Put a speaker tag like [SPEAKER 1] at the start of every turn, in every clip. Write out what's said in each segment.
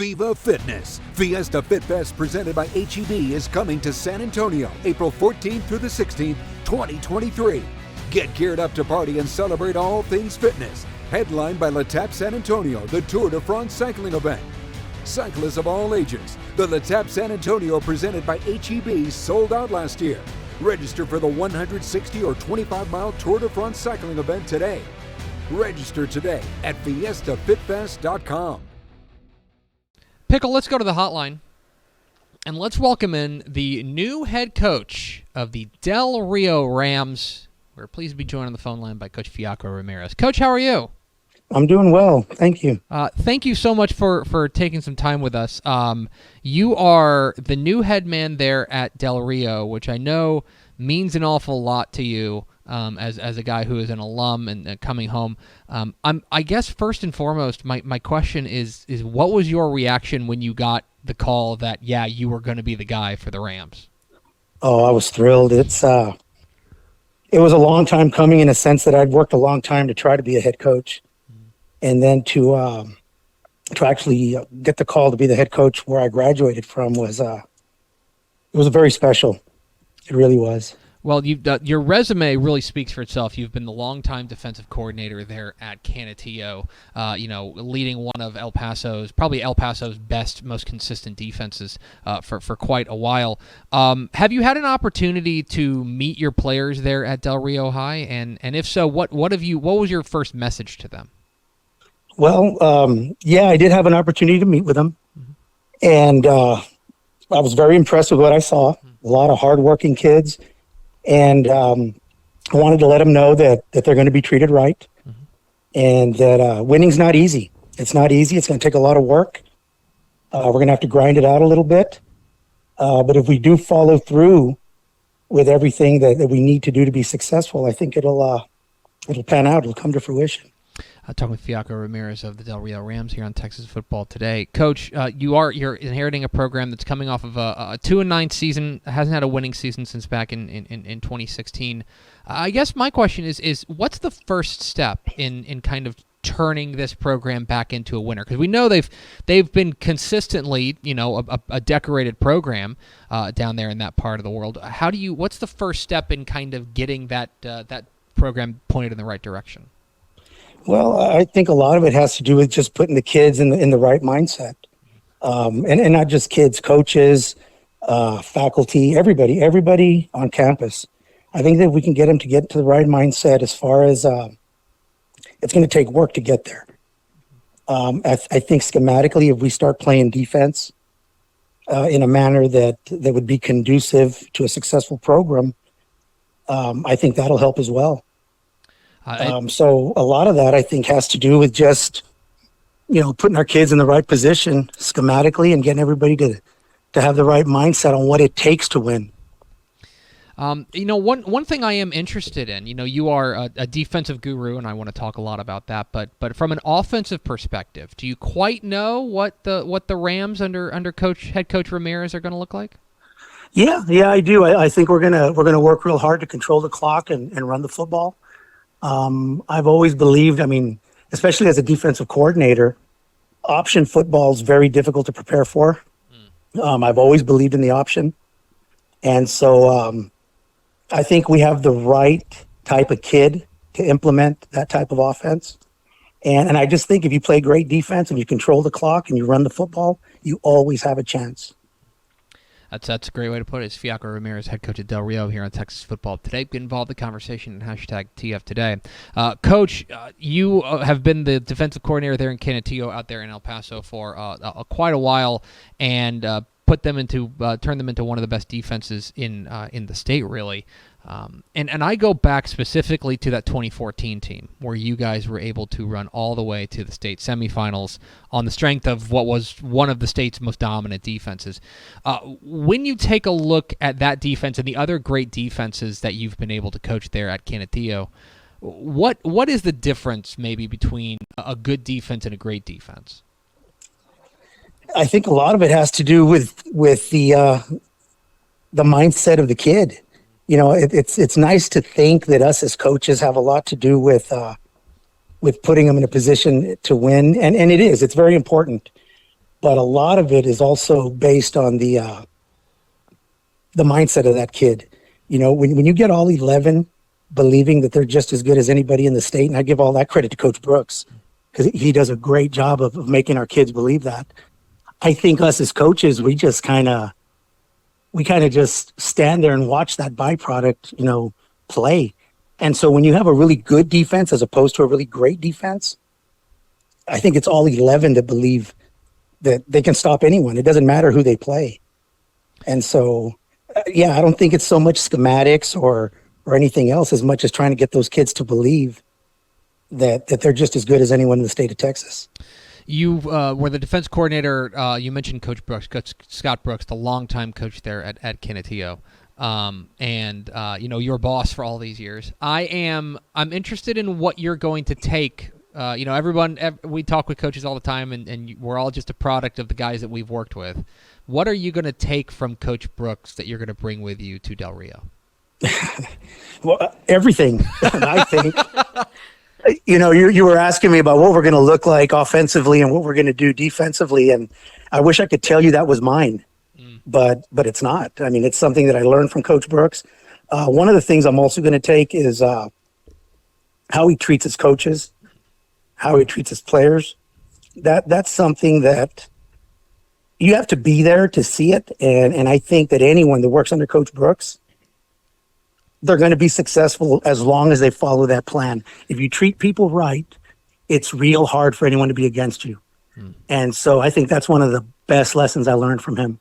[SPEAKER 1] Viva Fitness. Fiesta Fit Fest presented by HEB is coming to San Antonio, April 14th through the 16th, 2023. Get geared up to party and celebrate all things fitness. Headlined by Le Tap San Antonio, the Tour de France cycling event. Cyclists of all ages. The Le Tap San Antonio presented by HEB sold out last year. Register for the 160 or 25-mile Tour de France cycling event today. Register today at fiestafitfest.com.
[SPEAKER 2] Pickle, let's go to the hotline, and let's welcome in the new head coach of the Del Rio Rams. We're pleased to be joined on the phone line by Coach Fiacro Ramirez. Coach, how are you?
[SPEAKER 3] I'm doing well. Thank you.
[SPEAKER 2] Thank you so much for taking some time with us. You are the new head man there at Del Rio, which I know means an awful lot to you as a guy who is an alum and coming home. I guess first and foremost, my question is what was your reaction when you got the call that, yeah, you were going to be the guy for the Rams?
[SPEAKER 3] Oh, I was thrilled. It was a long time coming in a sense that I'd worked a long time to try to be a head coach. And then to actually get the call to be the head coach where I graduated from was very special. It really was.
[SPEAKER 2] Well, your resume really speaks for itself. You've been the longtime defensive coordinator there at Canutillo, leading one of probably El Paso's best, most consistent defenses for quite a while. Have you had an opportunity to meet your players there at Del Rio High? And if so, what was your first message to them?
[SPEAKER 3] Well, I did have an opportunity to meet with them, and I was very impressed with what I saw. A lot of hardworking kids, and I wanted to let them know that they're going to be treated right, and that winning's not easy. It's not easy. It's going to take a lot of work. We're going to have to grind it out a little bit, but if we do follow through with everything that we need to do to be successful, I think it'll pan out. It'll come to fruition.
[SPEAKER 2] Talking with Fiacro Ramirez of the Del Rio Rams here on Texas Football Today. Coach, you're inheriting a program that's coming off of a 2-9 season, hasn't had a winning season since back in 2016. I guess my question is what's the first step in kind of turning this program back into a winner? Because we know they've been consistently, a decorated program down there in that part of the world. What's the first step in kind of getting that program pointed in the right direction?
[SPEAKER 3] Well, I think a lot of it has to do with just putting the kids in the right mindset, and not just kids, coaches, faculty, everybody on campus. I think that if we can get them to get into the right mindset as far as it's going to take work to get there. I think schematically, if we start playing defense in a manner that would be conducive to a successful program, I think that'll help as well. So a lot of that, I think, has to do with just, putting our kids in the right position schematically and getting everybody to have the right mindset on what it takes to win.
[SPEAKER 2] One thing I am interested in, you are a defensive guru, and I want to talk a lot about that. But from an offensive perspective, do you quite know what the Rams under head coach Ramirez are going to look like?
[SPEAKER 3] Yeah, I do. I think we're gonna work real hard to control the clock and run the football. I've always believed, especially as a defensive coordinator, option football is very difficult to prepare for. I've always believed in the option. And so I think we have the right type of kid to implement that type of offense. And I just think if you play great defense and you control the clock and you run the football, you always have a chance.
[SPEAKER 2] That's a great way to put it. It's Fiacro Ramirez, head coach at Del Rio here on Texas Football Today. Get involved in the conversation and #TF Today. Coach, you have been the defensive coordinator there in Canutillo out there in El Paso for quite a while, and turned them into one of the best defenses in the state, really. And I go back specifically to that 2014 team where you guys were able to run all the way to the state semifinals on the strength of what was one of the state's most dominant defenses. When you take a look at that defense and the other great defenses that you've been able to coach there at Canutillo, what is the difference maybe between a good defense and a great defense?
[SPEAKER 3] I think a lot of it has to do with the mindset of the kid. It's nice to think that us as coaches have a lot to do with putting them in a position to win, and it is. It's very important. but a lot of it is also based on the mindset of that kid. You know, when you get all 11 believing that they're just as good as anybody in the state, and I give all that credit to Coach Brooks because he does a great job of making our kids believe that. I think us as coaches, we kind of just stand there and watch that byproduct, you know, play. And so when you have a really good defense as opposed to a really great defense, I think it's all 11 that believe that they can stop anyone. It doesn't matter who they play. And so, yeah, I don't think it's so much schematics or anything else as much as trying to get those kids to believe that they're just as good as anyone in the state of Texas.
[SPEAKER 2] You were the defense coordinator. You mentioned Coach Brooks, Scott Brooks, the longtime coach there at Canutillo, and you know, your boss for all these years. I'm interested in what you're going to take. You know, we talk with coaches all the time, and we're all just a product of the guys that we've worked with. What are you going to take from Coach Brooks that you're going to bring with you to Del Rio?
[SPEAKER 3] Well, everything, I think. You know, you were asking me about what we're going to look like offensively and what we're going to do defensively, and I wish I could tell you that was mine, but it's not. I mean, it's something that I learned from Coach Brooks. One of the things I'm also going to take is how he treats his coaches, how he treats his players. That's something that you have to be there to see it, and I think that anyone that works under Coach Brooks, they're going to be successful as long as they follow that plan. If you treat people right, it's real hard for anyone to be against you. And so I think that's one of the best lessons I learned from him.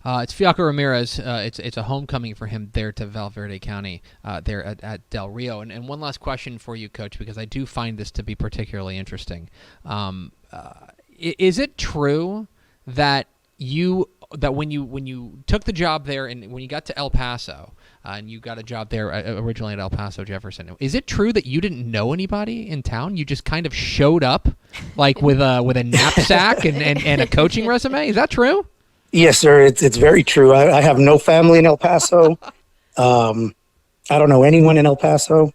[SPEAKER 2] It's Fiacro Ramirez. It's a homecoming for him there to Valverde County, there at Del Rio. And one last question for you, Coach, because I do find this to be particularly interesting. Is it true that when you took the job there and when you got to El Paso, and you got a job there originally at El Paso Jefferson, is it true that you didn't know anybody in town? You just kind of showed up like with a knapsack and a coaching resume? Is that true?
[SPEAKER 3] Yes, sir. It's very true. I have no family in El Paso. I don't know anyone in El Paso.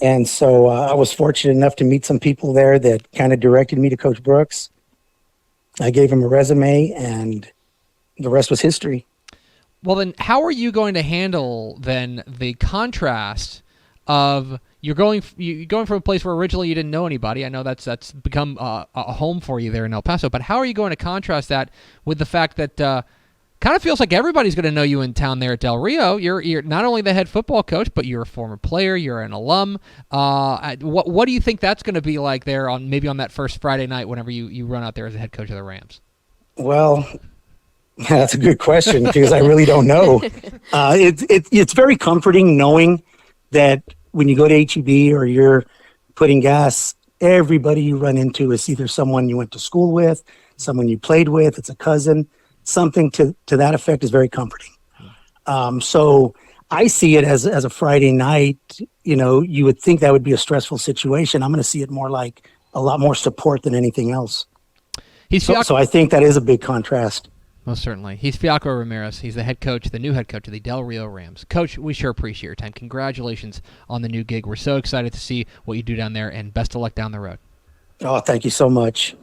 [SPEAKER 3] And so I was fortunate enough to meet some people there that kind of directed me to Coach Brooks. I gave him a resume, and the rest was history.
[SPEAKER 2] Well, then how are you going to handle then the contrast of you're going from a place where originally you didn't know anybody? I know that's become a home for you there in El Paso, but how are you going to contrast that with the fact that kind of feels like everybody's going to know you in town there at Del Rio? You're not only the head football coach, but you're a former player, you're an alum. What do you think that's going to be like there on that first Friday night whenever you run out there as the head coach of the Rams?
[SPEAKER 3] Well, that's a good question because I really don't know. It's very comforting knowing that when you go to HEB or you're putting gas, everybody you run into is either someone you went to school with, someone you played with, it's a cousin. Something to that effect is very comforting. So I see it as a Friday night. You know, you would think that would be a stressful situation. I'm going to see it more like a lot more support than anything else. So I think that is a big contrast.
[SPEAKER 2] Most certainly. He's Fiacro Ramirez. He's the new head coach of the Del Rio Rams. Coach, we sure appreciate your time. Congratulations on the new gig. We're so excited to see what you do down there, and best of luck down the road.
[SPEAKER 3] Oh, thank you so much.